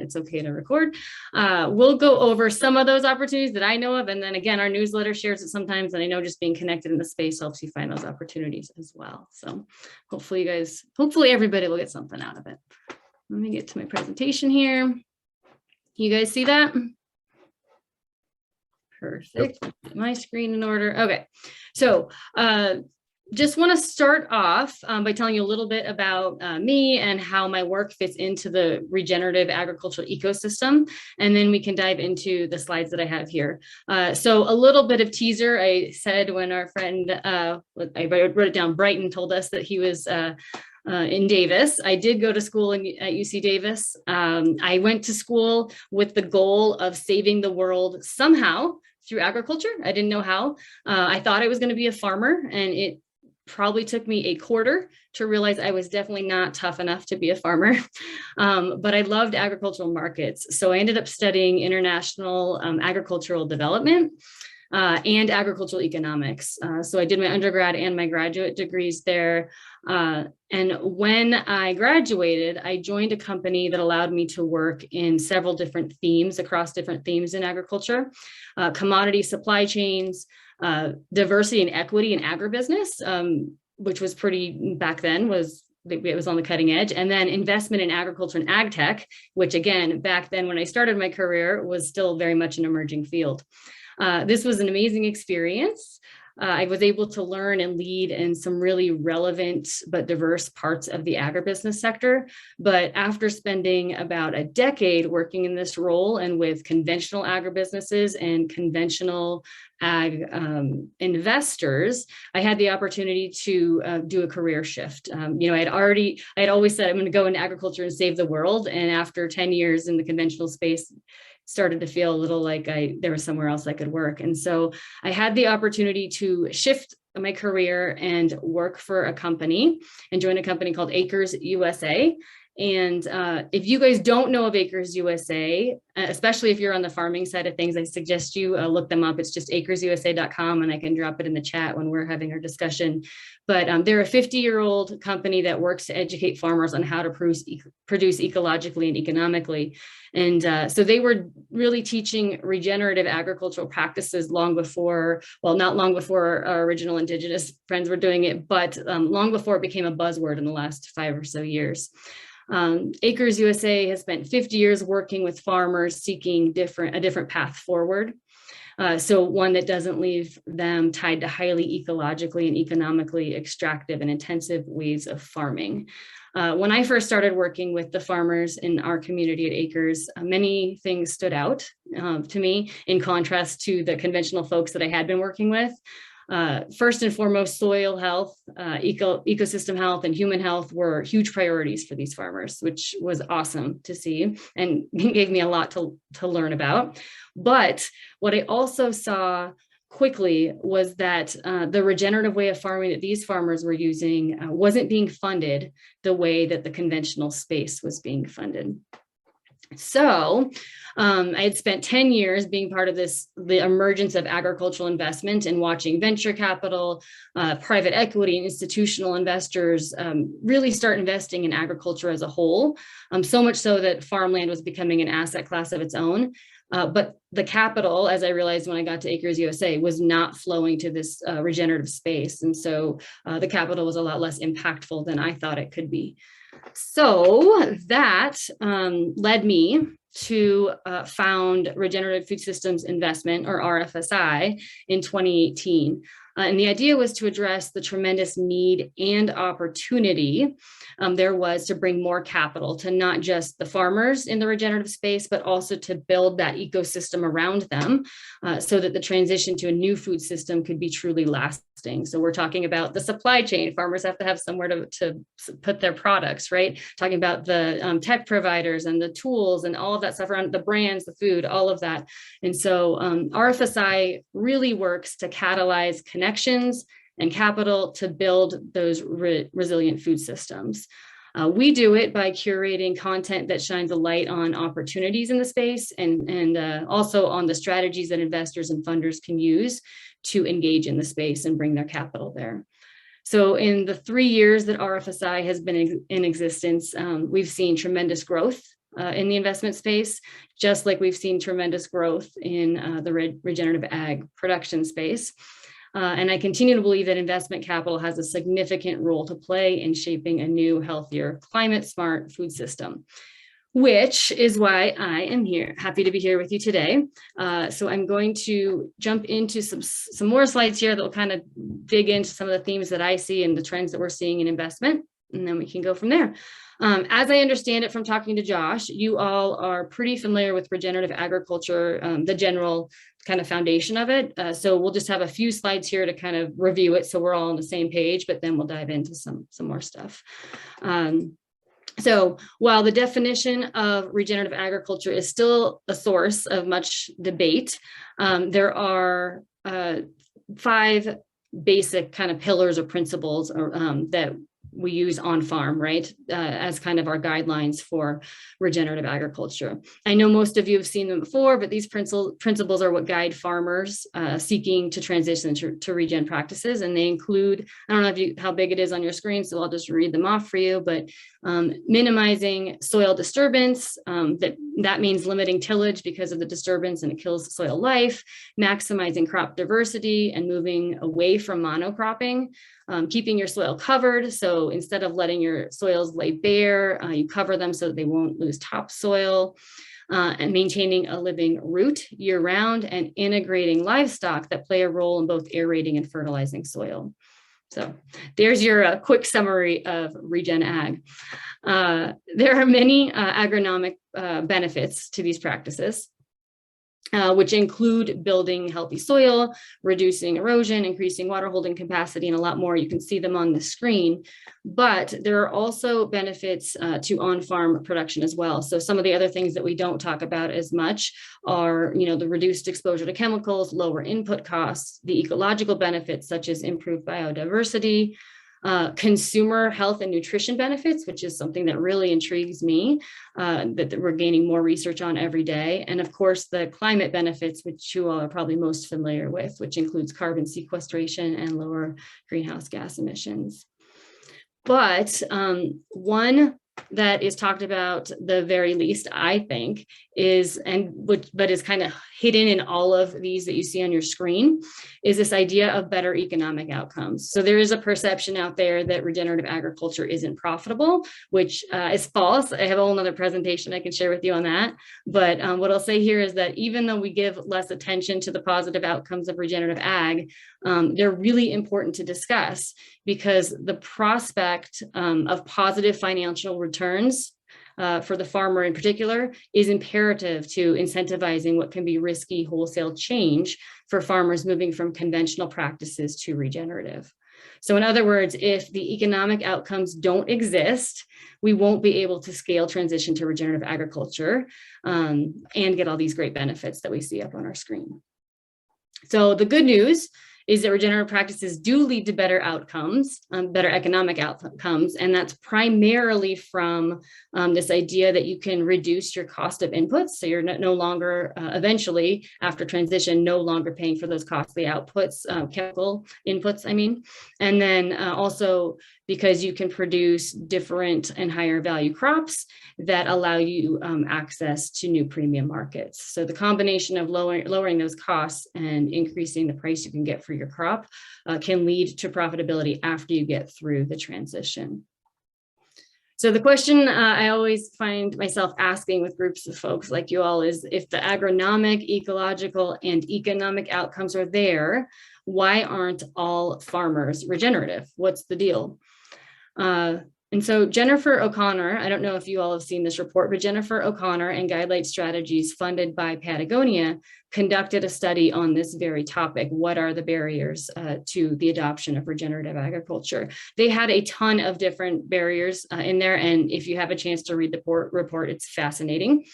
it's okay to record. We'll go over some of those opportunities that I know of. And then again, our newsletter shares it sometimes. And I know just being connected in the space helps you find those opportunities as well. So hopefully everybody will get something out of it. Let me get to my presentation here. You guys see that? Perfect. Get my screen in order. Okay. So just want to start off by telling you a little bit about me and how my work fits into the regenerative agricultural ecosystem. And then we can dive into the slides that I have here. So a little bit of teaser. I said when our friend, I wrote it down, Brighton, told us that he was in Davis. I did go to school at UC Davis. I went to school with the goal of saving the world somehow through agriculture. I didn't know how. I thought I was going to be a farmer, and it probably took me a quarter to realize I was definitely not tough enough to be a farmer. But I loved agricultural markets. So I ended up studying international agricultural development and agricultural economics. So I did my undergrad and my graduate degrees there. And when I graduated, I joined a company that allowed me to work in several different themes, across different themes in agriculture, commodity supply chains, diversity and equity in agribusiness, which was pretty, back then, it was on the cutting edge, and then investment in agriculture and ag tech, which again, back then when I started my career was still very much an emerging field. This was an amazing experience. I was able to learn and lead in some really relevant but diverse parts of the agribusiness sector. But after spending about a decade working in this role and with conventional agribusinesses and conventional ag investors, I had the opportunity to do a career shift. I had always said I'm going to go into agriculture and save the world. And after 10 years in the conventional space, started to feel a little like there was somewhere else I could work. And so I had the opportunity to shift my career and work for a company and join a company called Acres USA. And if you guys don't know of Acres USA, especially if you're on the farming side of things, I suggest you look them up. It's just acresusa.com, and I can drop it in the chat when we're having our discussion. But they're a 50-year-old company that works to educate farmers on how to produce ecologically and economically. And so they were really teaching regenerative agricultural practices long before, well, not long before our original indigenous friends were doing it, but long before it became a buzzword in the last 5 or so years. Acres USA has spent 50 years working with farmers seeking a different path forward. So one that doesn't leave them tied to highly ecologically and economically extractive and intensive ways of farming. When I first started working with the farmers in our community at Acres, many things stood out to me in contrast to the conventional folks that I had been working with. First and foremost, soil health, ecosystem health, and human health were huge priorities for these farmers, which was awesome to see and gave me a lot to learn about. But what I also saw quickly was that the regenerative way of farming that these farmers were using wasn't being funded the way that the conventional space was being funded. So I had spent 10 years being part of the emergence of agricultural investment and watching venture capital, private equity, and institutional investors really start investing in agriculture as a whole, so much so that farmland was becoming an asset class of its own. But the capital, as I realized when I got to Acres USA, was not flowing to this regenerative space. And so the capital was a lot less impactful than I thought it could be. So that led me to found Regenerative Food Systems Investment, or RFSI, in 2018. And the idea was to address the tremendous need and opportunity there was to bring more capital to not just the farmers in the regenerative space, but also to build that ecosystem around them so that the transition to a new food system could be truly lasting. So we're talking about the supply chain. Farmers have to have somewhere to put their products, right? Talking about the tech providers and the tools and all of that stuff around the brands, the food, all of that. And so RFSI really works to catalyze connections and capital to build those resilient food systems. We do it by curating content that shines a light on opportunities in the space and also on the strategies that investors and funders can use to engage in the space and bring their capital there. So in the 3 years that RFSI has been in existence, we've seen tremendous growth in the investment space, just like we've seen tremendous growth in the regenerative ag production space. And I continue to believe that investment capital has a significant role to play in shaping a new, healthier, climate-smart food system, which is why I am here, happy to be here with you today. So I'm going to jump into some more slides here that will kind of dig into some of the themes that I see and the trends that we're seeing in investment, and then we can go from there. As I understand it from talking to Josh, you all are pretty familiar with regenerative agriculture, the general kind of foundation of it. So we'll just have a few slides here to kind of review it so we're all on the same page, but then we'll dive into some more stuff. So while the definition of regenerative agriculture is still a source of much debate, there are 5 basic kind of pillars or principles that we use on farm, right, as kind of our guidelines for regenerative agriculture. I know most of you have seen them before, but these principles are what guide farmers seeking to transition to regen practices. And they include, I don't know how big it is on your screen, so I'll just read them off for you, but minimizing soil disturbance, that means limiting tillage because of the disturbance and it kills soil life, maximizing crop diversity and moving away from monocropping, keeping your soil covered. So instead of letting your soils lay bare, you cover them so that they won't lose topsoil, and maintaining a living root year round, and integrating livestock that play a role in both aerating and fertilizing soil. So there's your quick summary of regen ag. There are many agronomic benefits to these practices, which include building healthy soil, reducing erosion, increasing water holding capacity, and a lot more. You can see them on the screen, but there are also benefits to on-farm production as well. So some of the other things that we don't talk about as much are, the reduced exposure to chemicals, lower input costs, the ecological benefits such as improved biodiversity, consumer health and nutrition benefits, which is something that really intrigues me, that we're gaining more research on every day. And of course, the climate benefits, which you all are probably most familiar with, which includes carbon sequestration and lower greenhouse gas emissions. But one that is talked about the very least, I think, but is kind of hidden in all of these that you see on your screen, is this idea of better economic outcomes. So there is a perception out there that regenerative agriculture isn't profitable, which is false. I have a whole nother presentation I can share with you on that. But what I'll say here is that even though we give less attention to the positive outcomes of regenerative ag, they're really important to discuss, because the prospect of positive financial returns for the farmer in particular is imperative to incentivizing what can be risky wholesale change for farmers moving from conventional practices to regenerative. So in other words, if the economic outcomes don't exist, we won't be able to scale transition to regenerative agriculture and get all these great benefits that we see up on our screen. So the good news is that regenerative practices do lead to better outcomes, better economic outcomes, and that's primarily from this idea that you can reduce your cost of inputs, so you're no longer, eventually, after transition, no longer paying for those costly outputs, chemical inputs, I mean, and then also because you can produce different and higher value crops that allow you access to new premium markets. So the combination of lowering those costs and increasing the price you can get for your crop can lead to profitability after you get through the transition. So the question I always find myself asking with groups of folks like you all is, if the agronomic, ecological, and economic outcomes are there, why aren't all farmers regenerative? What's the deal? And so Jennifer O'Connor, I don't know if you all have seen this report, but Jennifer O'Connor and Guidelight Strategies, funded by Patagonia, conducted a study on this very topic. What are the barriers to the adoption of regenerative agriculture? They had a ton of different barriers in there, and if you have a chance to read the report, it's fascinating.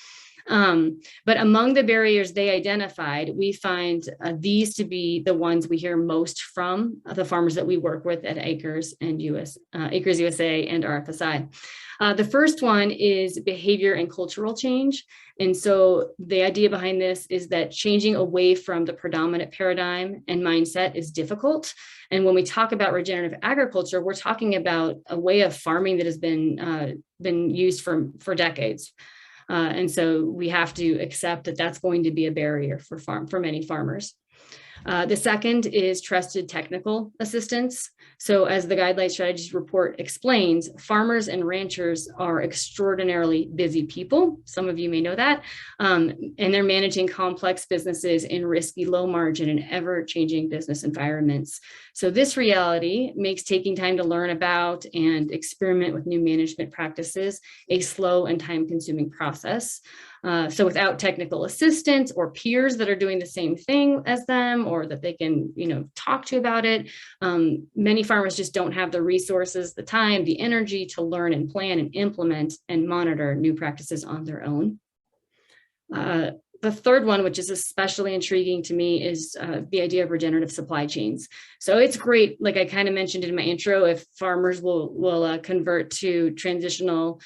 But among the barriers they identified, we find these to be the ones we hear most from the farmers that we work with at Acres USA and RFSI. The first one is behavior and cultural change. And so the idea behind this is that changing away from the predominant paradigm and mindset is difficult. And when we talk about regenerative agriculture, we're talking about a way of farming that has been used for decades. And so we have to accept that that's going to be a barrier for many farmers. The second is trusted technical assistance. So as the Guideline Strategies report explains, farmers and ranchers are extraordinarily busy people. Some of you may know that. And they're managing complex businesses in risky, low margin and ever-changing business environments. So this reality makes taking time to learn about and experiment with new management practices a slow and time-consuming process. So without technical assistance or peers that are doing the same thing as them, or that they can, talk to about it, many farmers just don't have the resources, the time, the energy to learn and plan and implement and monitor new practices on their own. The third one, which is especially intriguing to me, is the idea of regenerative supply chains. So it's great, like I kind of mentioned in my intro, if farmers will convert to transitional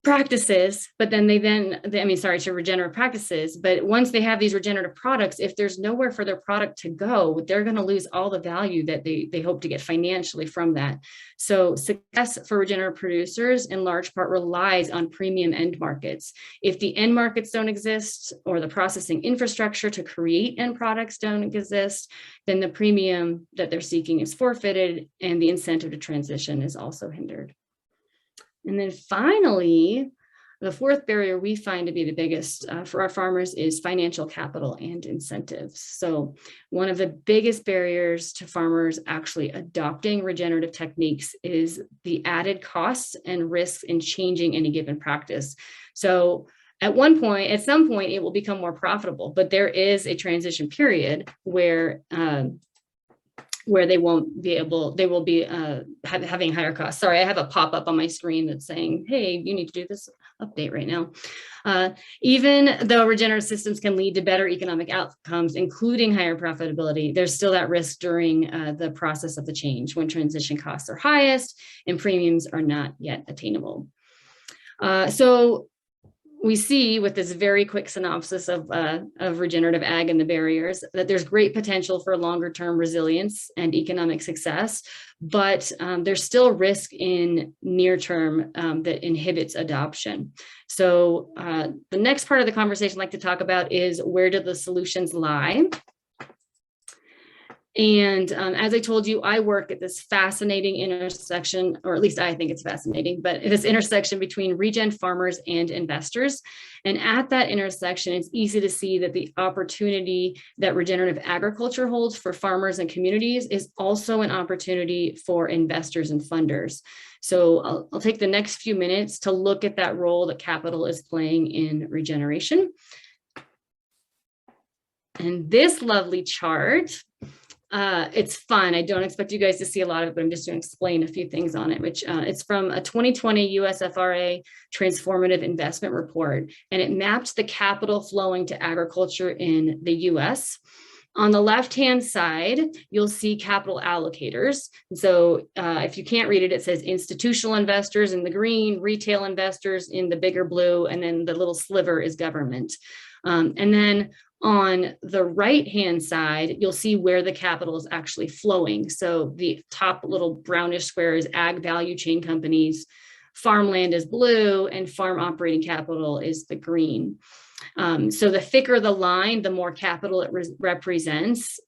practices, but then to regenerative practices. But once they have these regenerative products, if there's nowhere for their product to go, they're going to lose all the value that they hope to get financially from that. So success for regenerative producers in large part relies on premium end markets. If the end markets don't exist, or the processing infrastructure to create end products don't exist, then the premium that they're seeking is forfeited, and the incentive to transition is also hindered. And then finally, the fourth barrier we find to be the biggest for our farmers is financial capital and incentives. So one of the biggest barriers to farmers actually adopting regenerative techniques is the added costs and risks in changing any given practice. So at some point, it will become more profitable, but there is a transition period where they will be having higher costs. Sorry, I have a pop-up on my screen that's saying, hey, you need to do this update right now. Even though regenerative systems can lead to better economic outcomes, including higher profitability, there's still that risk during the process of the change when transition costs are highest and premiums are not yet attainable. So we see with this very quick synopsis of regenerative ag and the barriers that there's great potential for longer term resilience and economic success, but there's still risk in near term that inhibits adoption. So the next part of the conversation I'd like to talk about is, where do the solutions lie? And as I told you, I work at this fascinating intersection, or at least I think it's fascinating, but this intersection between regen farmers and investors. And at that intersection, it's easy to see that the opportunity that regenerative agriculture holds for farmers and communities is also an opportunity for investors and funders. So I'll take the next few minutes to look at that role that capital is playing in regeneration. And this lovely chart, it's fun. I don't expect you guys to see a lot of it, but I'm just going to explain a few things on it, which it's from a 2020 USFRA Transformative Investment Report, and it mapped the capital flowing to agriculture in the US. On the left-hand side, you'll see capital allocators. So if you can't read it, it says institutional investors in the green, retail investors in the bigger blue, and then the little sliver is government. And then on the right-hand side, you'll see where the capital is actually flowing. So the top little brownish square is ag value chain companies, farmland is blue, and farm operating capital is the green. So the thicker the line, the more capital it represents.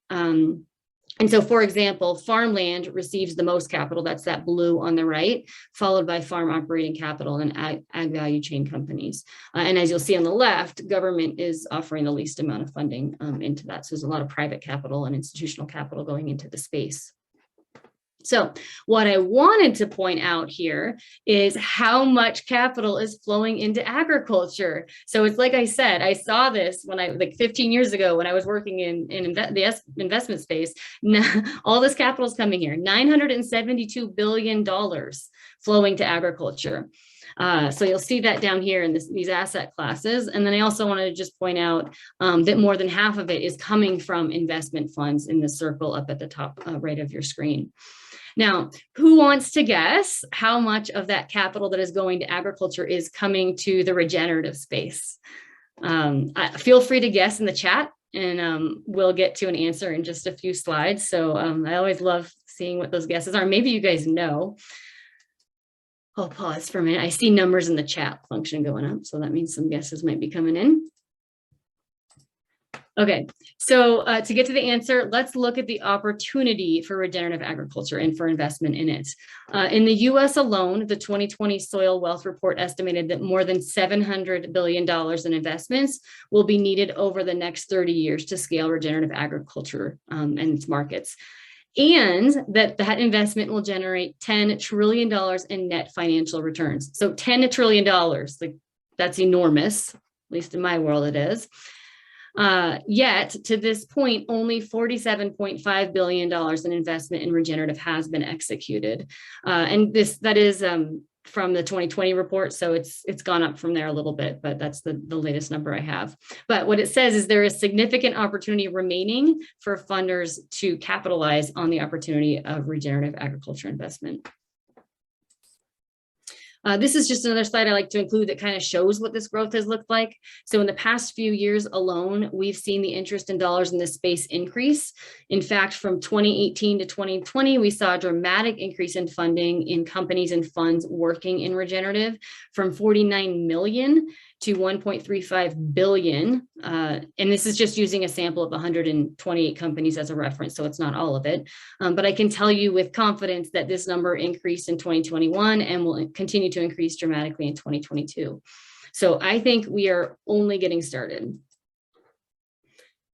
And so, for example, farmland receives the most capital, that's that blue on the right, followed by farm operating capital and ag value chain companies. And as you'll see on the left, government is offering the least amount of funding into that. So there's a lot of private capital and institutional capital going into the space. So what I wanted to point out here is how much capital is flowing into agriculture. So it's like I said, I saw this when like 15 years ago when I was working in the investment space. All this capital is coming here, $972 billion flowing to agriculture. So you'll see that down here in these asset classes. And then I also wanted to just point out that more than half of it is coming from investment funds in the circle up at the top right of your screen. Now, who wants to guess how much of that capital that is going to agriculture is coming to the regenerative space? Feel free to guess in the chat, and we'll get to an answer in just a few slides. So I always love seeing what those guesses are. Maybe you guys know. I'll pause for a minute. I see numbers in the chat function going up, so that means some guesses might be coming in. Okay, so to get to the answer, let's look at the opportunity for regenerative agriculture and for investment in it. In the US alone, the 2020 Soil Wealth Report estimated that more than $700 billion in investments will be needed over the next 30 years to scale regenerative agriculture and its markets. And that investment will generate $10 trillion in net financial returns. So $10 trillion, like that's enormous, at least in my world it is. Yet to this point, only $47.5 billion in investment in regenerative has been executed. And that is from the 2020 report. So it's gone up from there a little bit, but that's the latest number I have. But what it says is there is significant opportunity remaining for funders to capitalize on the opportunity of regenerative agriculture investment. This is just another slide I like to include that kind of shows what this growth has looked like. So in the past few years alone, we've seen the interest in dollars in this space increase. In fact, from 2018 to 2020, we saw a dramatic increase in funding in companies and funds working in regenerative from 49 million to 1.35 billion. And this is just using a sample of 128 companies as a reference, so it's not all of it. But I can tell you with confidence that this number increased in 2021 and will continue to increase dramatically in 2022. So I think we are only getting started.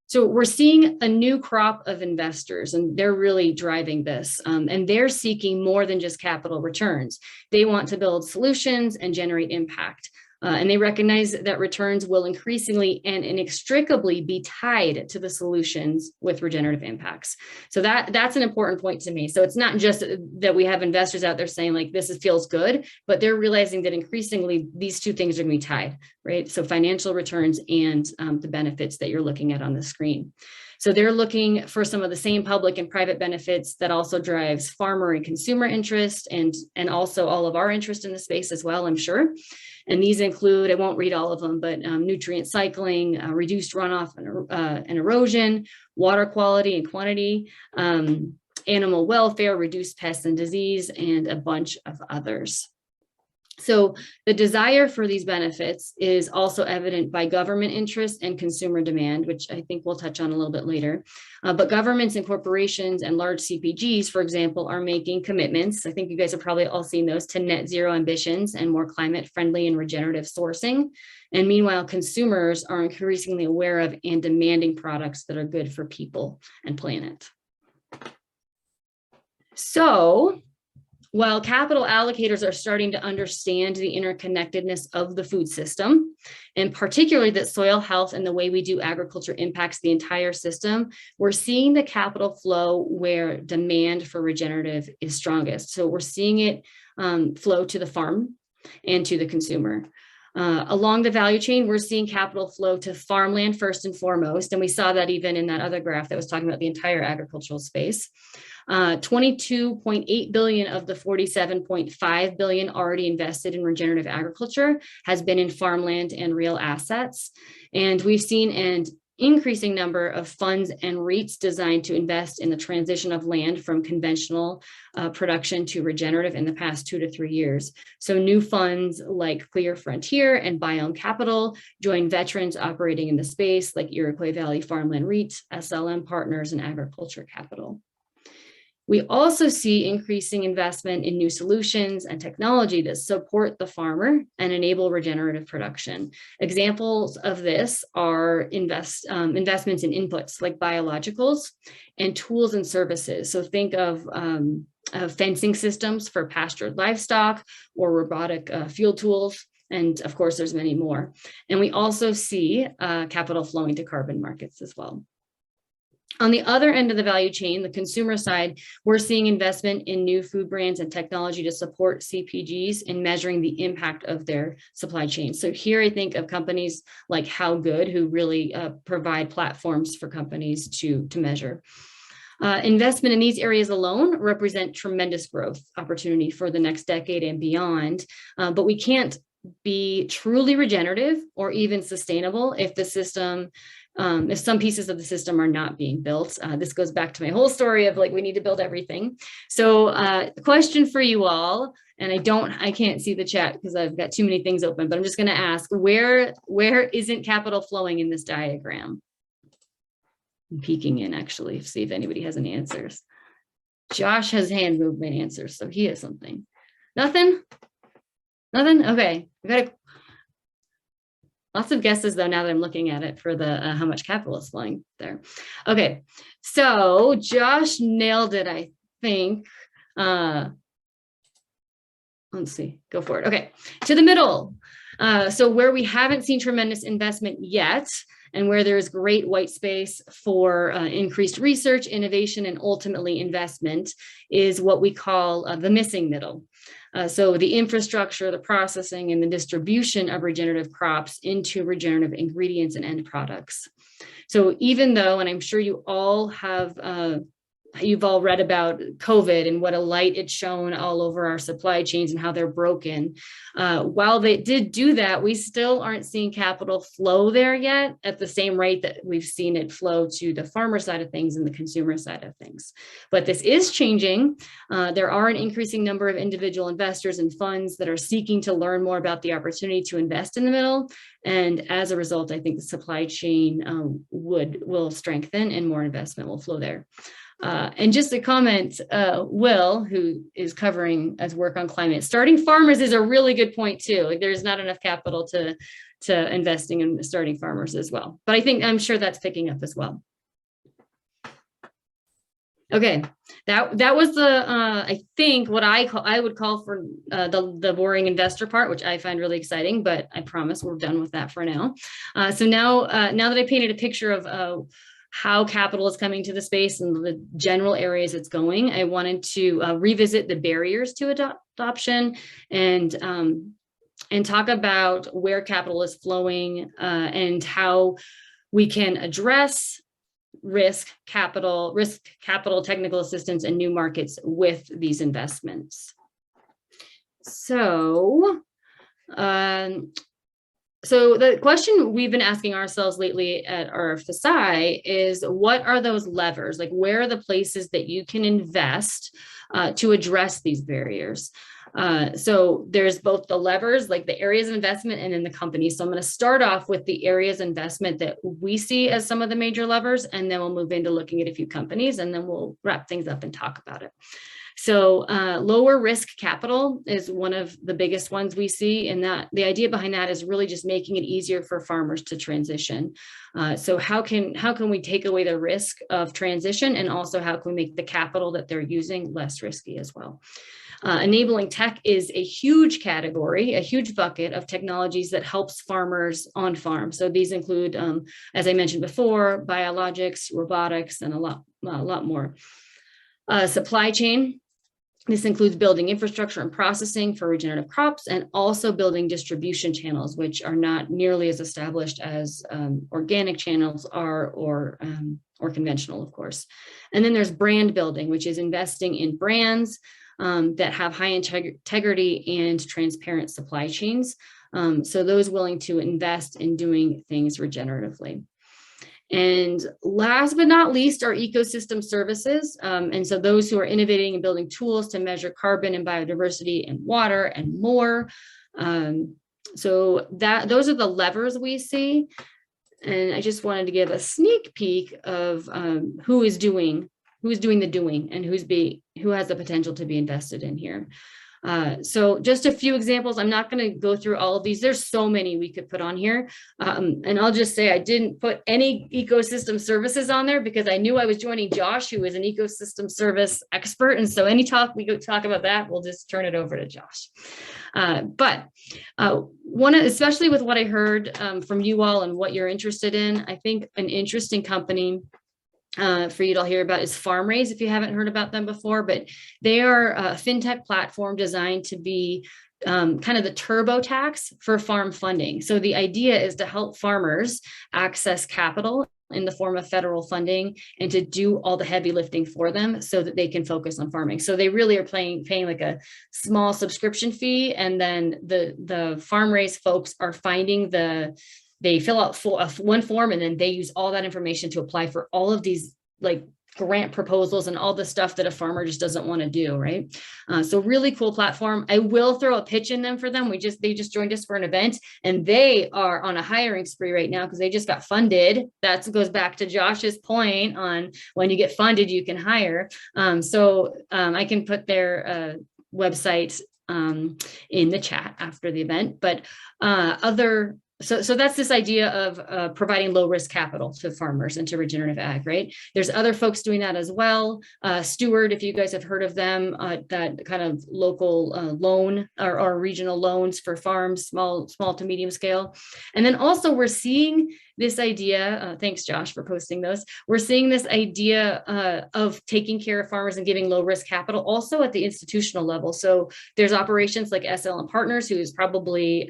So we're seeing a new crop of investors, and they're really driving this. And they're seeking more than just capital returns. They want to build solutions and generate impact. And they recognize that returns will increasingly and inextricably be tied to the solutions with regenerative impacts. So that's an important point to me. So it's not just that we have investors out there saying like, this feels good, but they're realizing that increasingly these two things are going to be tied, right? So financial returns and the benefits that you're looking at on the screen. So they're looking for some of the same public and private benefits that also drives farmer and consumer interest and also all of our interest in the space as well, I'm sure. And these include, I won't read all of them, but nutrient cycling, reduced runoff and erosion, water quality and quantity, animal welfare, reduced pests and disease, and a bunch of others. So the desire for these benefits is also evident by government interest and consumer demand, which I think we'll touch on a little bit later. But governments and corporations and large CPGs, for example, are making commitments. I think you guys have probably all seen those to net zero ambitions and more climate friendly and regenerative sourcing. And meanwhile, consumers are increasingly aware of and demanding products that are good for people and planet. So, while capital allocators are starting to understand the interconnectedness of the food system, and particularly that soil health and the way we do agriculture impacts the entire system, we're seeing the capital flow where demand for regenerative is strongest. So we're seeing it flow to the farm and to the consumer. Along the value chain, we're seeing capital flow to farmland first and foremost, and we saw that even in that other graph that was talking about the entire agricultural space. 22.8 billion of the 47.5 billion already invested in regenerative agriculture has been in farmland and real assets. And we've seen an increasing number of funds and REITs designed to invest in the transition of land from conventional production to regenerative in the past 2 to 3 years. So new funds like Clear Frontier and Biome Capital join veterans operating in the space like Iroquois Valley Farmland REIT, SLM Partners, and Agriculture Capital. We also see increasing investment in new solutions and technology that support the farmer and enable regenerative production. Examples of this are investments in inputs like biologicals and tools and services. So think of fencing systems for pastured livestock or robotic field tools. And of course, there's many more. And we also see capital flowing to carbon markets as well. On the other end of the value chain, the consumer side, we're seeing investment in new food brands and technology to support CPGs in measuring the impact of their supply chain. So here I think of companies like How Good, who really provide platforms for companies to measure. Investment in these areas alone represent tremendous growth opportunity for the next decade and beyond, but we can't be truly regenerative or even sustainable if the system, if some pieces of the system are not being built. This goes back to my whole story of like, we need to build everything. So question for you all, and I can't see the chat because I've got too many things open, but I'm just going to ask, where isn't capital flowing in this diagram? I'm peeking in actually, see if anybody has any answers. Josh has hand movement answers, so he has something. Nothing? Nothing? Okay. We've got lots of guesses though, now that I'm looking at it for the how much capital is flowing there. Okay. So Josh nailed it, I think. Let's see, go for it. Okay. To the middle. So where we haven't seen tremendous investment yet, and where there's great white space for increased research, innovation, and ultimately investment is what we call the missing middle. So the infrastructure, the processing, and the distribution of regenerative crops into regenerative ingredients and end products. So even though, and I'm sure you all have, you've all read about COVID and what a light it's shown all over our supply chains and how they're broken. While they did do that, we still aren't seeing capital flow there yet at the same rate that we've seen it flow to the farmer side of things and the consumer side of things. But this is changing. There are an increasing number of individual investors and funds that are seeking to learn more about the opportunity to invest in the middle. And as a result, I think the supply chain will strengthen and more investment will flow there. And just a comment, Will, who is covering as work on climate, starting farmers is a really good point too. Like there's not enough capital to investing in starting farmers as well. But I'm sure that's picking up as well. Okay, that was the I think what I would call for the boring investor part, which I find really exciting. But I promise we're done with that for now. So now that I painted a picture of how capital is coming to the space and the general areas it's going, I wanted to revisit the barriers to adoption and talk about where capital is flowing and how we can address risk capital, technical assistance, and new markets with these investments. So, so the question we've been asking ourselves lately at RFSI is, what are those levers? Like, where are the places that you can invest to address these barriers? So there's both the levers, like the areas of investment, and then the companies. So I'm going to start off with the areas of investment that we see as some of the major levers, and then we'll move into looking at a few companies, and then we'll wrap things up and talk about it. So lower risk capital is one of the biggest ones we see, and that the idea behind that is really just making it easier for farmers to transition. So how can we take away the risk of transition, and also how can we make the capital that they're using less risky as well? Enabling tech is a huge category, a huge bucket of technologies that helps farmers on farm. So these include, as I mentioned before, biologics, robotics, and a lot more. Supply chain. This includes building infrastructure and processing for regenerative crops, and also building distribution channels, which are not nearly as established as organic channels are, or conventional, of course. And then there's brand building, which is investing in brands that have high integrity and transparent supply chains. So those willing to invest in doing things regeneratively. And last but not least are ecosystem services. And so those who are innovating and building tools to measure carbon and biodiversity and water and more. So those are the levers we see. And I just wanted to give a sneak peek of who is doing the doing, and who has the potential to be invested in here. So just a few examples. I'm not going to go through all of these. There's so many we could put on here. And I'll just say I didn't put any ecosystem services on there because I knew I was joining Josh, who is an ecosystem service expert. And so any talk we go talk about that, we'll just turn it over to Josh. But especially with what I heard from you all and what you're interested in, I think an interesting company for you to all hear about is FarmRaise, if you haven't heard about them before. But they are a fintech platform designed to be kind of the TurboTax for farm funding. So the idea is to help farmers access capital in the form of federal funding and to do all the heavy lifting for them so that they can focus on farming. So they really are paying like a small subscription fee. And then the farm raised folks are finding they fill out one form, and then they use all that information to apply for all of these like grant proposals and all the stuff that a farmer just doesn't want to do, right? So really cool platform. I will throw a pitch in them for them. They just joined us for an event, and they are on a hiring spree right now because they just got funded. That goes back to Josh's point on when you get funded, you can hire. I can put their website in the chat after the event, but So that's this idea of providing low risk capital to farmers and to regenerative ag, right? There's other folks doing that as well. Steward, if you guys have heard of them, that kind of local loan or regional loans for farms, small to medium scale. And then also we're seeing this idea, thanks Josh for posting those. We're seeing this idea of taking care of farmers and giving low risk capital also at the institutional level. So there's operations like SLM Partners, who is probably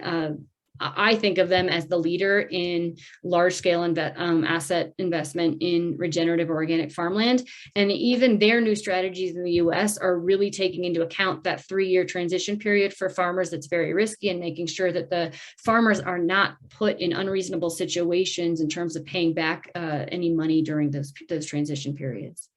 I think of them as the leader in large-scale asset investment in regenerative organic farmland. And even their new strategies in the US are really taking into account that 3-year transition period for farmers that's very risky, and making sure that the farmers are not put in unreasonable situations in terms of paying back any money during those transition periods.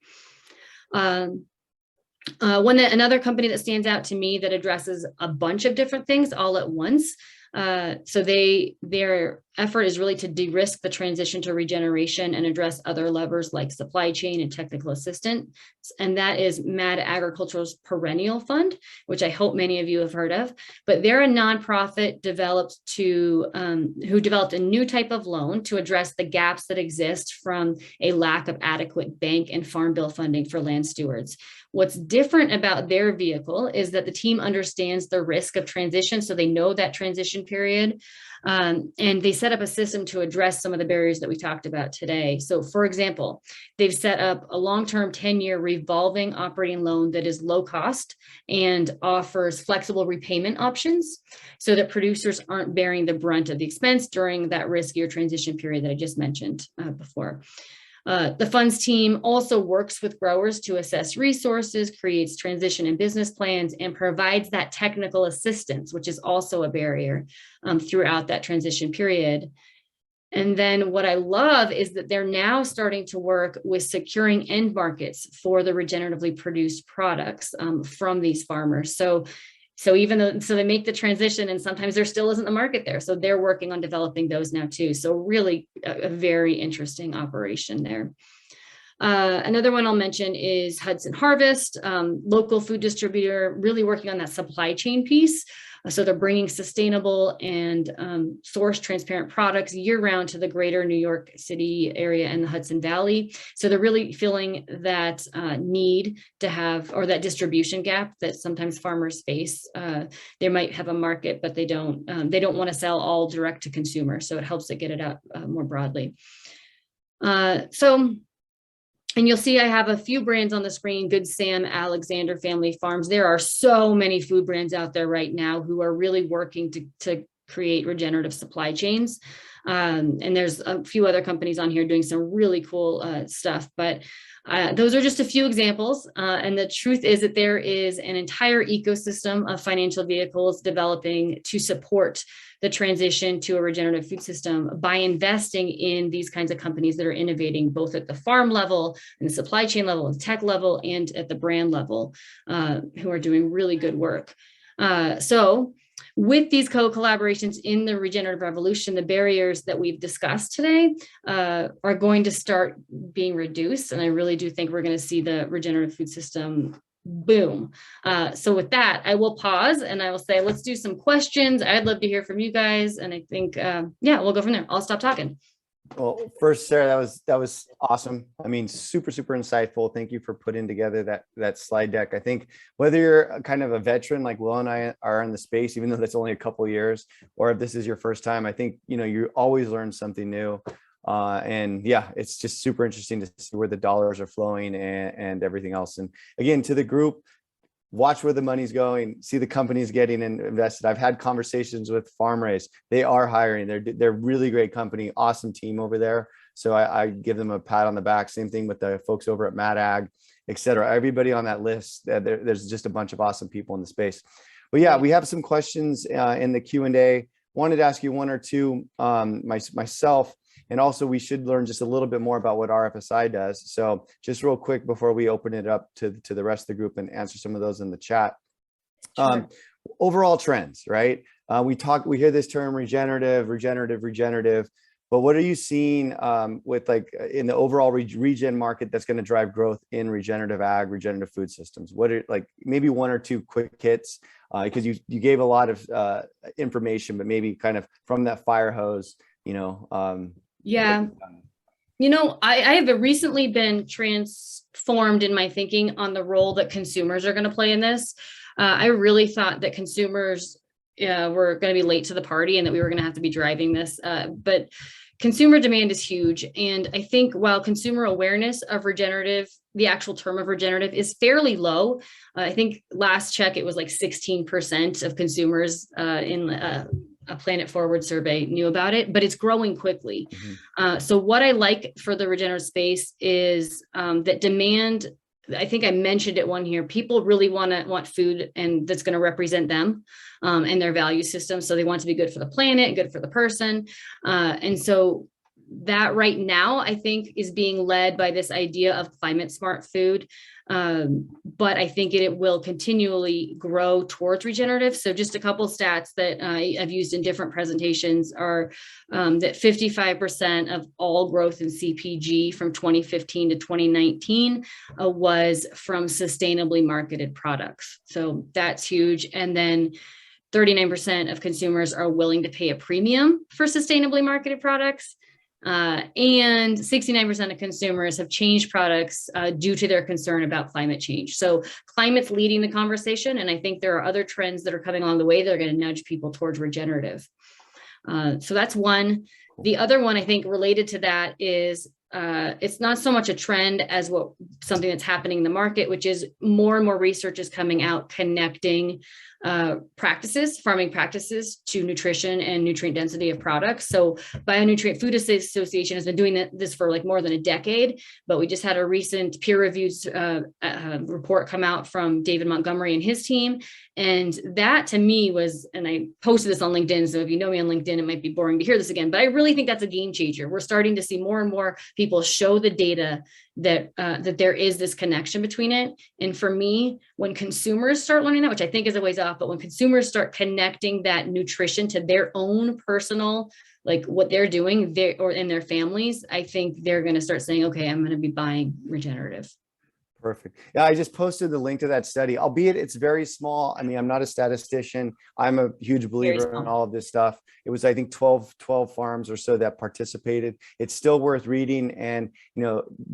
Another company that stands out to me that addresses a bunch of different things all at once. So their effort is really to de-risk the transition to regeneration and address other levers like supply chain and technical assistance. And that is Mad Agriculture's Perennial Fund, which I hope many of you have heard of. But they're a nonprofit who developed a new type of loan to address the gaps that exist from a lack of adequate bank and farm bill funding for land stewards. What's different about their vehicle is that the team understands the risk of transition, so they know that transition period, and they set up a system to address some of the barriers that we talked about today. So for example, they've set up a long-term 10-year revolving operating loan that is low cost and offers flexible repayment options so that producers aren't bearing the brunt of the expense during that riskier transition period that I just mentioned before. The funds team also works with growers to assess resources, creates transition and business plans, and provides that technical assistance, which is also a barrier throughout that transition period. And then what I love is that they're now starting to work with securing end markets for the regeneratively produced products from these farmers. So they make the transition, and sometimes there still isn't a market there. So they're working on developing those now too. So really a very interesting operation there. Another one I'll mention is Hudson Harvest, local food distributor, really working on that supply chain piece. So they're bringing sustainable and source transparent products year round to the greater New York City area and the Hudson Valley. So they're really feeling that need to have, or that distribution gap that sometimes farmers face. They might have a market, but they don't want to sell all direct to consumer. So it helps to get it out more broadly. And you'll see I have a few brands on the screen: Good Sam, Alexander Family Farms. There are so many food brands out there right now who are really working to create regenerative supply chains. And there's a few other companies on here doing some really cool stuff, but those are just a few examples. And the truth is that there is an entire ecosystem of financial vehicles developing to support the transition to a regenerative food system by investing in these kinds of companies that are innovating both at the farm level and the supply chain level and tech level and at the brand level, who are doing really good work. So with these co-collaborations in the regenerative revolution, the barriers that we've discussed today are going to start being reduced. And I really do think we're going to see the regenerative food system boom. So with that, I will pause and I will say, let's do some questions. I'd love to hear from you guys. And I think, yeah, we'll go from there. I'll stop talking. Well, first, Sarah, that was awesome. I mean, super insightful. Thank you for putting together that slide deck. I think whether you're kind of a veteran like Will and I are in the space, even though that's only a couple of years, or if this is your first time, I think, you always learn something new. And yeah, it's just super interesting to see where the dollars are flowing and everything else. And again, to the group, watch where the money's going, see the companies getting invested. I've had conversations with Farm Race. They are hiring. They're really great company, awesome team over there. So I give them a pat on the back. Same thing with the folks over at Mad Ag, et cetera. Everybody on that list, there's just a bunch of awesome people in the space. But yeah, we have some questions in the Q&A. Wanted to ask you one or two myself, and also we should learn just a little bit more about what RFSI does. So just real quick before we open it up to the rest of the group and answer some of those in the chat. Sure. Overall trends, right? We hear this term regenerative, but what are you seeing with like in the overall regen market that's going to drive growth in regenerative ag, regenerative food systems? What are like maybe one or two quick hits, because you gave a lot of information, but maybe kind of from that fire hose, Yeah. I have recently been transformed in my thinking on the role that consumers are going to play in this. I really thought that consumers were going to be late to the party and that we were going to have to be driving this. But consumer demand is huge. And I think while consumer awareness of regenerative, the actual term of regenerative is fairly low. I think last check, it was like 16% of consumers in a Planet Forward survey knew about it, but it's growing quickly. Mm-hmm. So what I like for the regenerative space is that demand. I think I mentioned it one here. People really want food and that's going to represent them and their value system. So they want to be good for the planet, good for the person. And so that right now, I think is being led by this idea of climate smart food. But I think it will continually grow towards regenerative. So just a couple stats that I've used in different presentations are that 55% of all growth in CPG from 2015 to 2019 was from sustainably marketed products. So that's huge. And then 39% of consumers are willing to pay a premium for sustainably marketed products. And 69% of consumers have changed products due to their concern about climate change. So climate's leading the conversation. And I think there are other trends that are coming along the way that are going to nudge people towards regenerative. So that's one. The other one I think related to that is it's not so much a trend as something that's happening in the market, which is more and more research is coming out connecting farming practices to nutrition and nutrient density of products. So Bionutrient Food Association has been doing this for like more than a decade, but we just had a recent peer-reviewed report come out from David Montgomery and his team. And that to me was, and I posted this on LinkedIn, so if you know me on LinkedIn, it might be boring to hear this again, but I really think that's a game changer. We're starting to see more and more people show the data that there is this connection between it. And for me, when consumers start learning that, which I think is a ways off, but when consumers start connecting that nutrition to their own personal, like what they're doing or in their families, I think they're going to start saying, okay, I'm going to be buying regenerative. Perfect. Yeah, I just posted the link to that study, albeit it's very small. I mean, I'm not a statistician. I'm a huge believer in all of this stuff. It was, I think, 12 farms or so that participated. It's still worth reading. And,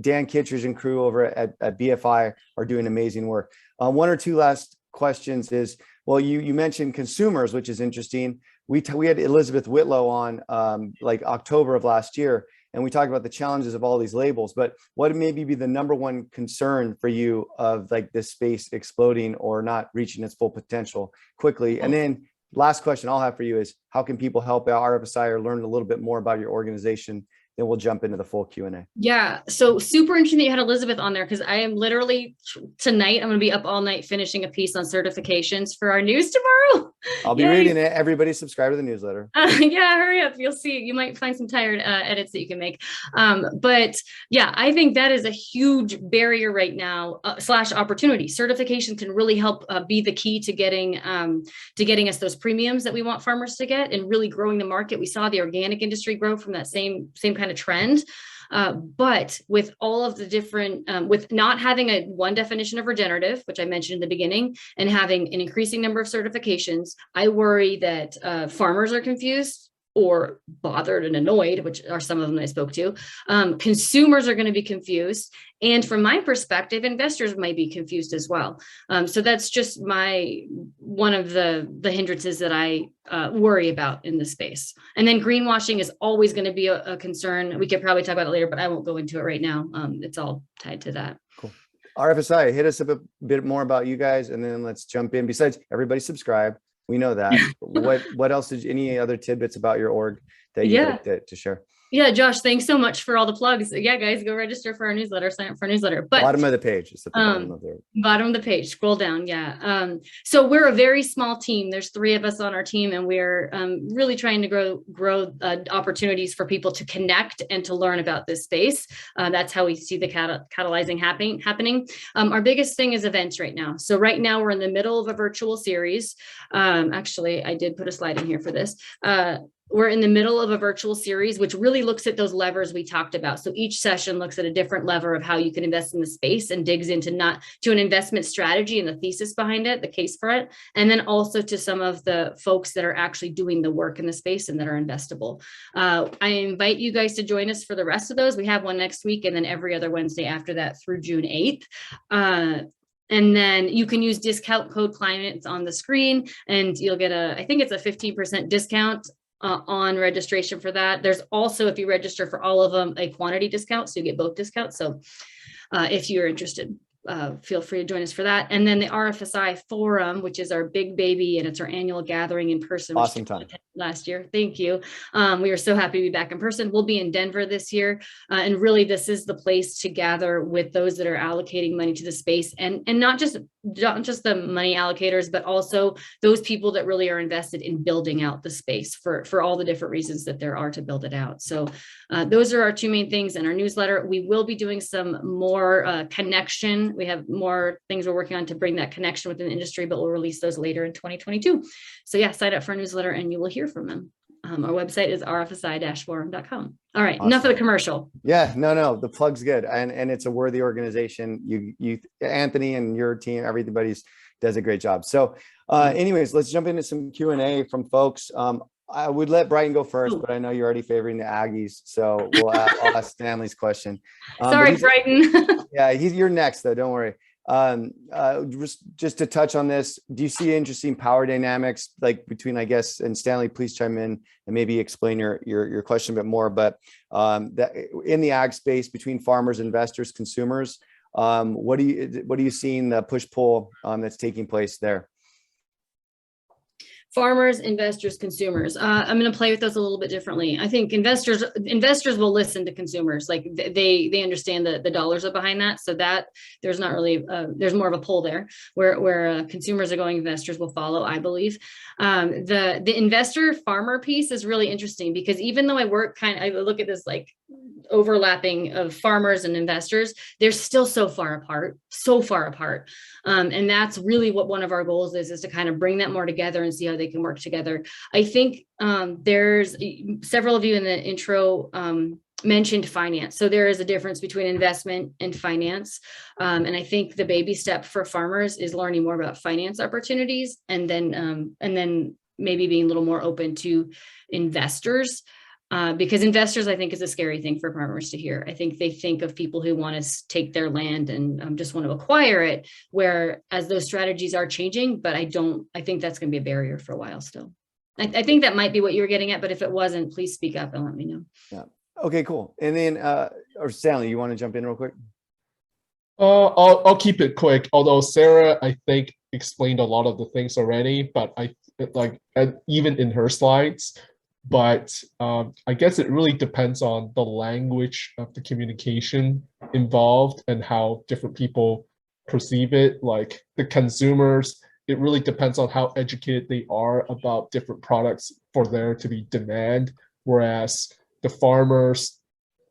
Dan Kittredge and crew over at BFI are doing amazing work. One or two last questions is, well, you mentioned consumers, which is interesting. We had Elizabeth Whitlow on like October of last year. And we talked about the challenges of all these labels, but what would maybe be the number one concern for you of like this space exploding or not reaching its full potential quickly? And then last question I'll have for you is, how can people help out RFSI or learn a little bit more about your organization? Then we'll jump into the full Q&A. Yeah. So super interesting that you had Elizabeth on there, because I am literally tonight, I'm going to be up all night finishing a piece on certifications for our news tomorrow. I'll be reading it. Everybody subscribe to the newsletter. Yeah, hurry up. You'll see. You might find some tired edits that you can make. But yeah, I think that is a huge barrier right now, / opportunity. Certification can really help be the key to getting us those premiums that we want farmers to get and really growing the market. We saw the organic industry grow from that same kind of trend. But with all of the different, with not having one definition of regenerative, which I mentioned in the beginning, and having an increasing number of certifications, I worry that farmers are confused or bothered and annoyed, which are some of them I spoke to. Consumers are going to be confused. And from my perspective, investors might be confused as well. So that's just one of the hindrances that I worry about in this space. And then greenwashing is always going to be a concern. We could probably talk about it later, but I won't go into it right now. It's all tied to that. Cool. RFSI, hit us up a bit more about you guys, and then let's jump in. Besides, everybody subscribe. We know that. What else any other tidbits about your org that you'd Yeah. like to share? Yeah, Josh, thanks so much for all the plugs. Yeah, guys, go register for our newsletter, sign up for our newsletter. But bottom of the page, it's at the bottom of the page, scroll down. Yeah. So we're a very small team. There's 3 of us on our team, and we're really trying to grow opportunities for people to connect and to learn about this space. That's how we see the catalyzing happening. Our biggest thing is events right now. So right now we're in the middle of a virtual series. Actually, I did put a slide in here for this. We're in the middle of a virtual series, which really looks at those levers we talked about. So each session looks at a different lever of how you can invest in the space and digs into to an investment strategy and the thesis behind it, the case for it, and then also to some of the folks that are actually doing the work in the space and that are investable. I invite you guys to join us for the rest of those. We have one next week and then every other Wednesday after that through June 8th. And then you can use discount code climate on the screen and you'll get I think it's a 15% discount on registration for that. There's also, if you register for all of them, a quantity discount, so you get both discounts. So if you're interested, feel free to join us for that. And then the RFSI forum, which is our big baby, and it's our annual gathering in person. Awesome time. Last year. Thank you. We are so happy to be back in person. We'll be in Denver this year. And really, this is the place to gather with those that are allocating money to the space and not just the money allocators, but also those people that really are invested in building out the space for all the different reasons that there are to build it out. So those are our 2 main things in our newsletter. We will be doing some more connection. We have more things we're working on to bring that connection within the industry, but we'll release those later in 2022. So yeah, sign up for our newsletter and you will hear from them. Our website is rfsi-forum.com. All right, awesome. Enough of the commercial. Yeah, no, the plug's good. And it's a worthy organization. You, Anthony and your team, everybody's does a great job. So anyways, let's jump into some Q&A from folks. I would let Brighton go first, but I know you're already favoring the Aggies. So I'll ask Stanley's question. Sorry, Brighton. Yeah, you're next though, don't worry. Just to touch on this, do you see interesting power dynamics like between, I guess, and Stanley, please chime in and maybe explain your question a bit more, but that in the ag space between farmers, investors, consumers, what are you seeing the push-pull that's taking place there? Farmers, investors, consumers. I'm going to play with those a little bit differently. I think investors will listen to consumers. Like they understand the dollars are behind that. So that there's not really there's more of a pull there where consumers are going, investors will follow, I believe. The investor farmer piece is really interesting because even though I look at this like overlapping of farmers and investors, they're still so far apart. And that's really what one of our goals is to kind of bring that more together and see how they can work together. I think there's several of you in the intro mentioned finance. So there is a difference between investment and finance. And I think the baby step for farmers is learning more about finance opportunities and then maybe being a little more open to investors. Because investors, I think, is a scary thing for farmers to hear. I think they think of people who want to take their land and just want to acquire it, whereas those strategies are changing, but I think that's going to be a barrier for a while still. I think that might be what you were getting at, but if it wasn't, please speak up and let me know. Yeah. Okay, cool. And then, or Stanley, you want to jump in real quick? I'll keep it quick. Although Sarah, I think, explained a lot of the things already, but even in her slides. But I guess it really depends on the language of the communication involved and how different people perceive it. Like the consumers, it really depends on how educated they are about different products for there to be demand. Whereas the farmers,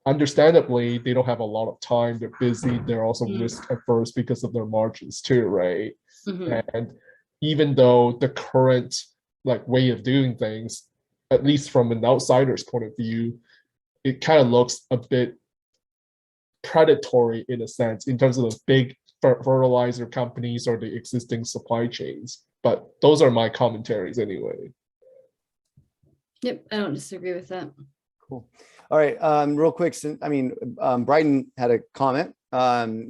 understandably, they don't have a lot of time. They're busy. They're also risk averse because of their margins too, right? Mm-hmm. And even though the current way of doing things, at least from an outsider's point of view, it kind of looks a bit predatory in a sense in terms of the big fertilizer companies or the existing supply chains. But those are my commentaries anyway. Yep, I don't disagree with that. Cool. All right, real quick. Brighton had a comment.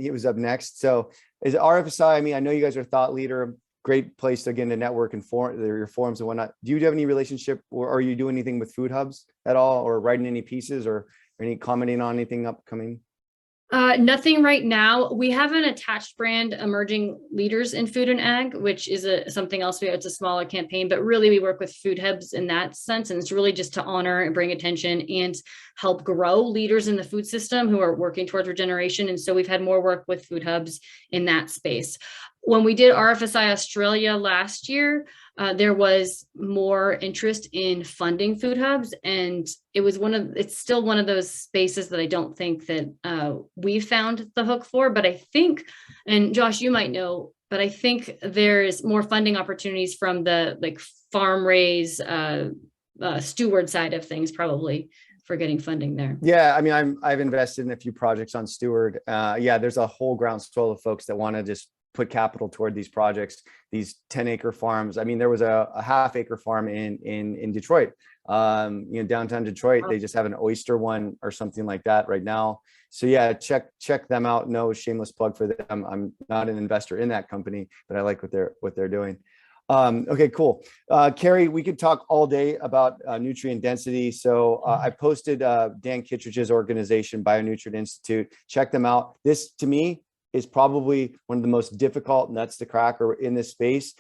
He was up next. So is RFSI, I know you guys are thought leader, great place to again to network and your forums and whatnot. Do you have any relationship or are you doing anything with food hubs at all or writing any pieces or any commenting on anything upcoming? Nothing right now. We have an attached brand, Emerging Leaders in Food and Ag, which is something else. It's a smaller campaign, but really we work with food hubs in that sense. And it's really just to honor and bring attention and help grow leaders in the food system who are working towards regeneration. And so we've had more work with food hubs in that space. When we did RFSI Australia last year, there was more interest in funding food hubs, and it's still one of those spaces that I don't think that we found the hook for, but I think, and Josh, you might know, but I think there's more funding opportunities from the like farm raise steward side of things, probably, for getting funding there. Yeah, I mean, I've invested in a few projects on Steward. Yeah, there's a whole groundswell of folks that want to just put capital toward these projects, these 10-acre farms. I mean, there was a half-acre farm in Detroit, downtown Detroit. They just have an oyster one or something like that right now. So yeah, check them out. No shameless plug for them. I'm not an investor in that company, but I like what they're doing. Okay, cool. Carrie, we could talk all day about nutrient density. So I posted Dan Kittredge's organization, Bionutrient Institute. Check them out. This, to me, is probably one of the most difficult nuts to crack or in this space.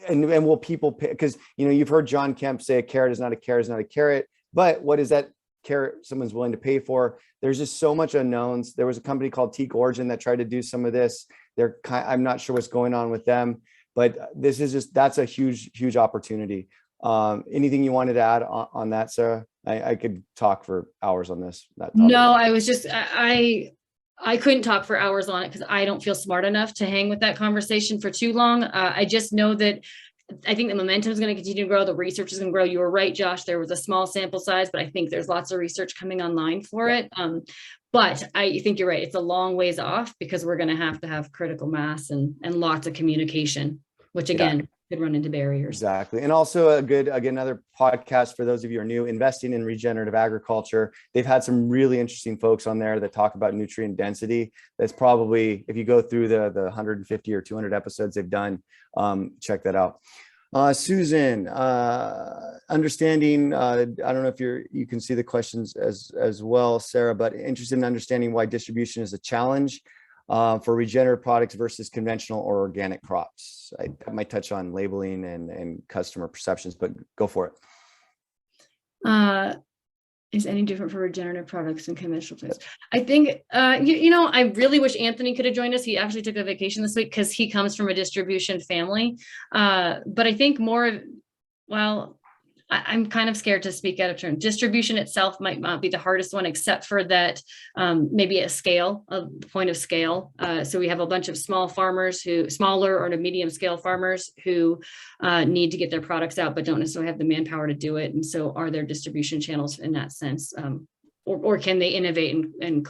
And will people pay? Because you've heard John Kemp say a carrot is not a carrot is not a carrot. But what is that carrot someone's willing to pay for? There's just so much unknowns. There was a company called Teak Origin that tried to do some of this. I'm not sure what's going on with them. But that's a huge opportunity. Anything you wanted to add on that, Sarah? I could talk for hours on this. No, I was just, I couldn't talk for hours on it because I don't feel smart enough to hang with that conversation for too long. I just know that I think the momentum is going to continue to grow. The research is going to grow. You were right, Josh. There was a small sample size, but I think there's lots of research coming online for it. But I think you're right. It's a long ways off because we're going to have critical mass and lots of communication, which again, could run into barriers. Exactly. And also another podcast for those of you who are new, Investing in Regenerative Agriculture. They've had some really interesting folks on there that talk about nutrient density. That's probably, if you go through the 150 or 200 episodes they've done, check that out. Susan, understanding, I don't know if you can see the questions as well, Sarah, but interested in understanding why distribution is a challenge for regenerative products versus conventional or organic crops. I might touch on labeling and customer perceptions, but go for it. Is any different for regenerative products than conventional foods? I think, I really wish Anthony could have joined us. He actually took a vacation this week because he comes from a distribution family. But I think I'm kind of scared to speak out of turn. Distribution itself might not be the hardest one, except for that maybe a point of scale. So we have a bunch of smaller or medium scale farmers who need to get their products out, but don't necessarily have the manpower to do it. And so are there distribution channels in that sense? Or can they innovate and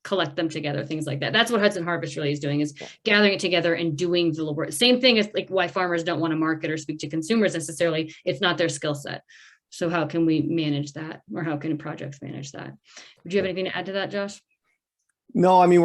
collect them together, things like that. That's what Hudson Harvest really is doing, is gathering it together and doing the work. Same thing as like why farmers don't want to market or speak to consumers necessarily. It's not their skill set. So how can we manage that, or how can projects manage that? Would you have anything to add to that, Josh? No, I mean,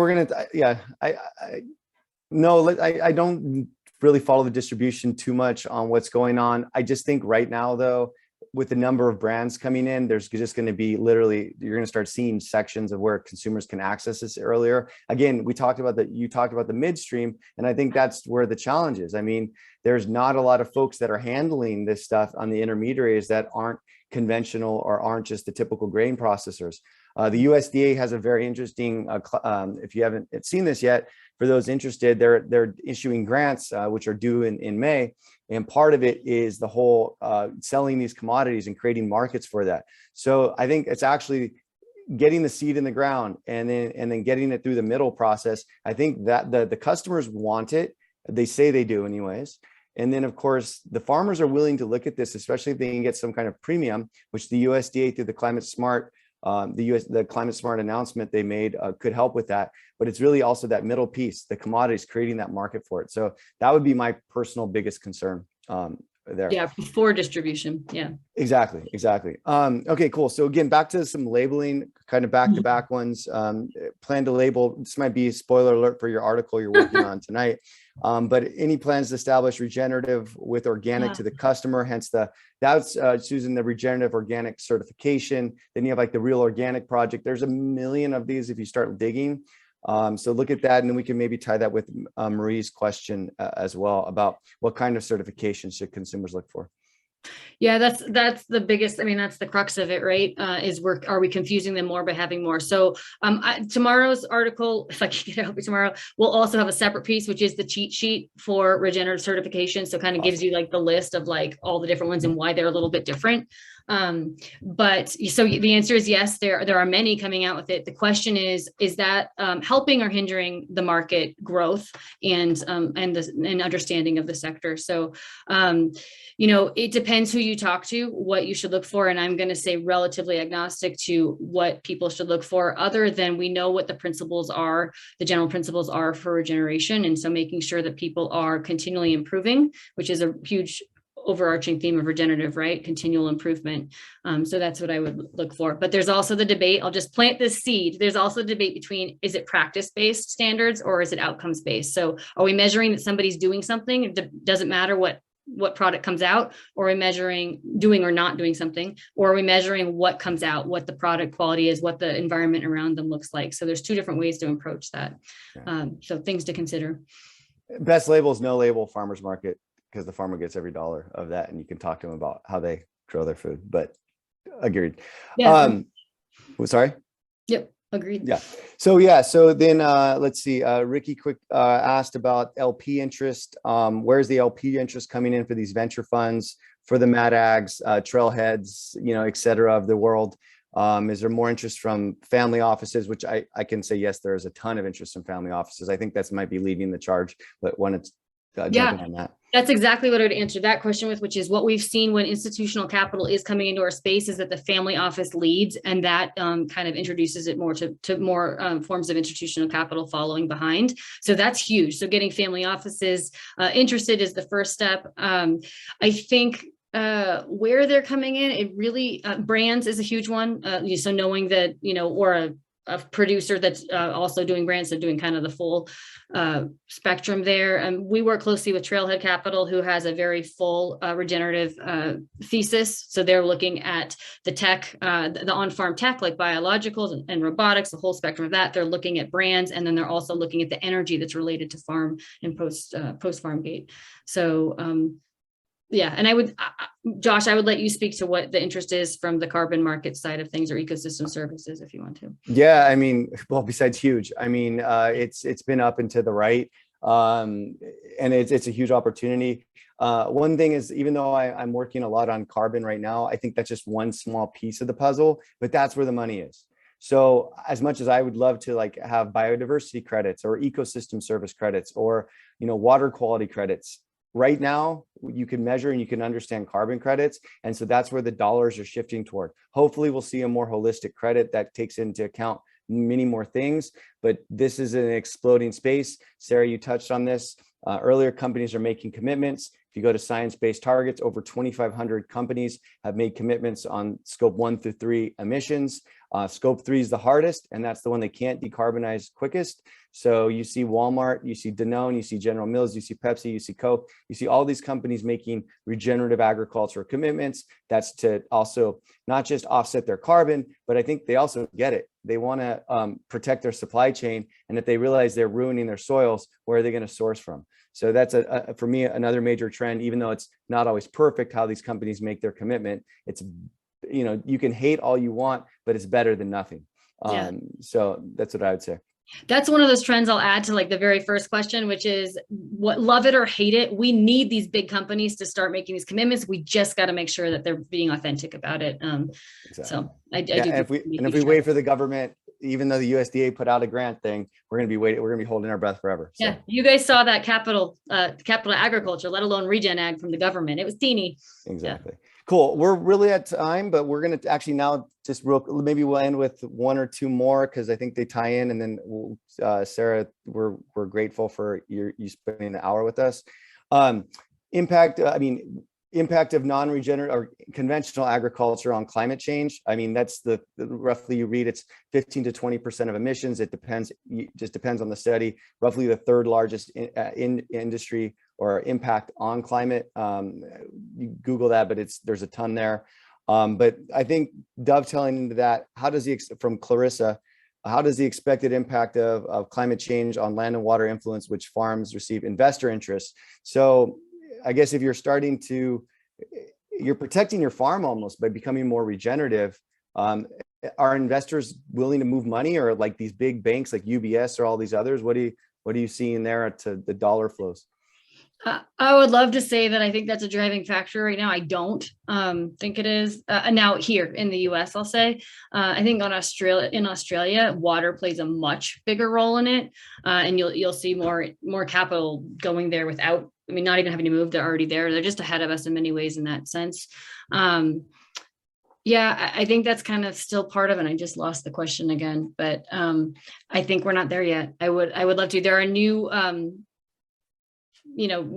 I don't really follow the distribution too much on what's going on. I just think right now, though, with the number of brands coming in, there's just going to be you're going to start seeing sections of where consumers can access this earlier. Again, you talked about the midstream, and I think that's where the challenge is. I mean, there's not a lot of folks that are handling this stuff on the intermediaries that aren't conventional or aren't just the typical grain processors. The USDA has a very interesting, if you haven't seen this yet, for those interested, they're issuing grants, which are due in May. And part of it is the whole selling these commodities and creating markets for that. So I think it's actually getting the seed in the ground and then getting it through the middle process. I think that the customers want it. They say they do anyways. And then, of course, the farmers are willing to look at this, especially if they can get some kind of premium, which the USDA through the Climate Smart announcement they made could help with that. But it's really also that middle piece, the commodities, creating that market for it. So that would be my personal biggest concern there. Yeah, before distribution. Yeah. Exactly. Okay, cool. So again, back to some labeling, kind of back-to-back ones. Plan to label. This might be a spoiler alert for your article you're working on tonight. But any plans to establish regenerative with organic to the customer, hence that's Susan, the regenerative organic certification. Then you have like the Real Organic Project. There's a million of these if you start digging. So look at that, and then we can maybe tie that with Marie's question as well about what kind of certification should consumers look for. Yeah, that's the biggest. I mean, that's the crux of it, right? Are we confusing them more by having more? So tomorrow's article, if I can get it out tomorrow, we'll also have a separate piece, which is the cheat sheet for regenerative certification. So kind of gives you like the list of like all the different ones and why they're a little bit different. But so the answer is yes, there are many coming out with it. The question is that helping or hindering the market growth and understanding of the sector? So it depends who you talk to, what you should look for. And I'm going to say relatively agnostic to what people should look for, other than we know what the general principles are for regeneration. And so making sure that people are continually improving, which is a huge overarching theme of regenerative, right? Continual improvement. So that's what I would look for. But there's also the debate. I'll just plant this seed. There's also the debate between, is it practice-based standards or is it outcomes-based? So are we measuring that somebody's doing something? It doesn't matter what product comes out, or are we measuring doing or not doing something, or are we measuring what comes out, what the product quality is, what the environment around them looks like? So there's two different ways to approach that. So things to consider. Best label is no label farmers market, because the farmer gets every dollar of that, and you can talk to them about how they grow their food. But agreed. Yeah. Sorry. Yep. Agreed. Yeah. So then let's see. Ricky quick asked about LP interest. Where's the LP interest coming in for these venture funds, for the Mad Ags, trailheads, et cetera, of the world? Is there more interest from family offices? Which I can say yes, there is a ton of interest in family offices. I think that might be leading the charge, but when it's jumping on that. That's exactly what I would answer that question with, which is what we've seen when institutional capital is coming into our space, is that the family office leads, and that kind of introduces it more to more forms of institutional capital following behind. So that's huge. So getting family offices interested is the first step. I think where they're coming in, it really brands is a huge one. So knowing that, or a producer that's also doing brands, so doing kind of the full spectrum there. And we work closely with Trailhead Capital, who has a very full regenerative thesis. So they're looking at the tech, the on-farm tech, like biologicals and robotics, the whole spectrum of that. They're looking at brands, and then they're also looking at the energy that's related to farm and post-farm gate. So yeah, and I would, Josh, I would let you speak to what the interest is from the carbon market side of things, or ecosystem services, if you want to. Yeah, I mean, well, besides huge, I mean, it's been up and to the right, and it's a huge opportunity. One thing is, even though I'm working a lot on carbon right now, I think that's just one small piece of the puzzle, but that's where the money is. So as much as I would love to like have biodiversity credits or ecosystem service credits or, water quality credits, right now, you can measure and you can understand carbon credits. And so that's where the dollars are shifting toward. Hopefully we'll see a more holistic credit that takes into account many more things, but this is an exploding space. Sarah, you touched on this earlier. Companies are making commitments. If you go to science-based targets, over 2,500 companies have made commitments on scope 1 through 3 emissions. Scope 3 is the hardest, and that's the one they can't decarbonize quickest. So you see Walmart, you see Danone, you see General Mills, you see Pepsi, you see Coke, you see all these companies making regenerative agriculture commitments. That's to also not just offset their carbon, but I think they also get it. They want to protect their supply chain, and if they realize they're ruining their soils, where are they going to source from? So that's for me, another major trend, even though it's not always perfect how these companies make their commitment. It's, you can hate all you want, but it's better than nothing. So that's what I would say. That's one of those trends I'll add to like the very first question, which is what, love it or hate it. We need these big companies to start making these commitments. We just got to make sure that they're being authentic about it. Exactly. So I do. And if we wait for the government, even though the USDA put out a grant thing, we're going to be waiting. We're going to be holding our breath forever. So. Yeah. You guys saw that capital agriculture, let alone regen ag from the government. It was teeny. Exactly. Yeah. Cool. We're really at time, but we're going to actually now just maybe we'll end with one or two more, because I think they tie in, and then we'll, Sarah, we're grateful for you spending an hour with us. Impact. I mean, impact of non-regenerative or conventional agriculture on climate change. I mean, that's the roughly you read it's 15 to 20% of emissions. It depends, just depends on the study. Roughly the third largest in industry or impact on climate. You Google that, but there's a ton there. But I think dovetailing into that, how does from Clarissa, how does the expected impact of climate change on land and water influence which farms receive investor interest? So I guess if you're you're protecting your farm almost by becoming more regenerative. Are investors willing to move money, or like these big banks like UBS or all these others? What are you seeing there to the dollar flows? I would love to say that I think that's a driving factor right now. I don't think it is. Now here in the US, I'll say, I think in Australia, water plays a much bigger role in it. And you'll see more capital going there without, I mean, not even having to move, they're already there. They're just ahead of us in many ways in that sense. Yeah, I think that's kind of still part of it. I just lost the question again, but I think we're not there yet. I would love to. There are new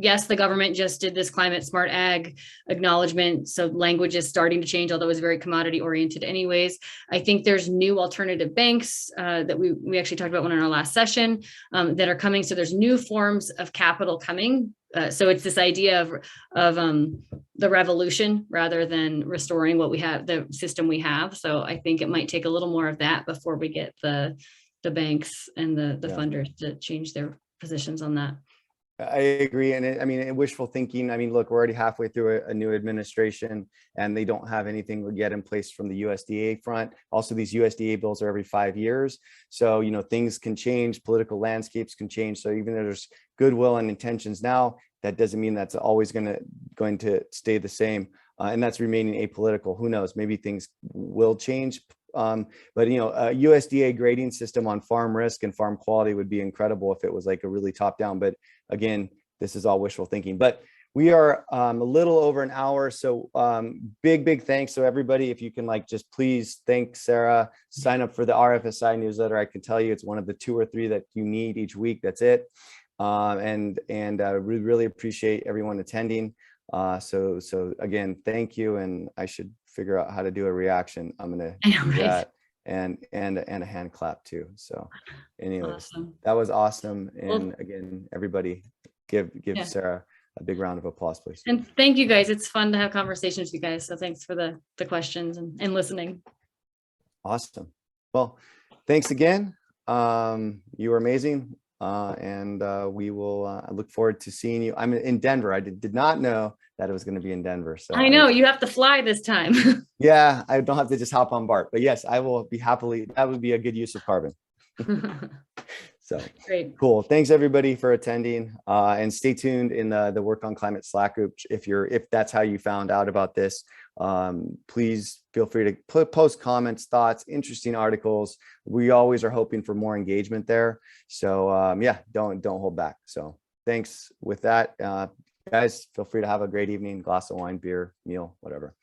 yes, the government just did this climate smart ag acknowledgement. So language is starting to change, although it's very commodity oriented anyways. I think there's new alternative banks that we actually talked about one in our last session that are coming. So there's new forms of capital coming. So it's this idea of the revolution rather than restoring what we have, the system we have. So I think it might take a little more of that before we get the banks and the funders to change their positions on that. I agree. And I mean, wishful thinking. I mean, look, we're already halfway through a new administration and they don't have anything yet in place from the USDA front. Also, these USDA bills are every 5 years. So, things can change, political landscapes can change. So even though there's goodwill and intentions now, that doesn't mean that's always going to stay the same. And that's remaining apolitical. Who knows? Maybe things will change. But a USDA grading system on farm risk and farm quality would be incredible if it was like a really top down. But again, this is all wishful thinking. But we are a little over an hour. So big thanks to everybody. If you can just please thank Sarah, sign up for the RFSI newsletter. I can tell you it's one of the 2 or 3 that you need each week. That's it. And we really appreciate everyone attending. So again, thank you. And I should figure out how to do a reaction. I'm going to do that and a hand clap too. So anyways, awesome. That was awesome. And again, everybody give Sarah a big round of applause, please. And thank you guys. It's fun to have conversations with you guys. So thanks for the questions and listening. Awesome. Well, thanks again. You were amazing. And we will look forward to seeing you. I'm in Denver. I did not know that it was going to be in Denver. So I know you have to fly this time. Yeah, I don't have to just hop on BART, but yes, I will be happily. That would be a good use of carbon. So great. Cool. Thanks everybody for attending, and stay tuned in the Work on Climate Slack group. If that's how you found out about this, please feel free to post comments, thoughts, interesting articles. We always are hoping for more engagement there. So yeah, don't hold back. So thanks with that, guys. Feel free to have a great evening, glass of wine, beer, meal, whatever.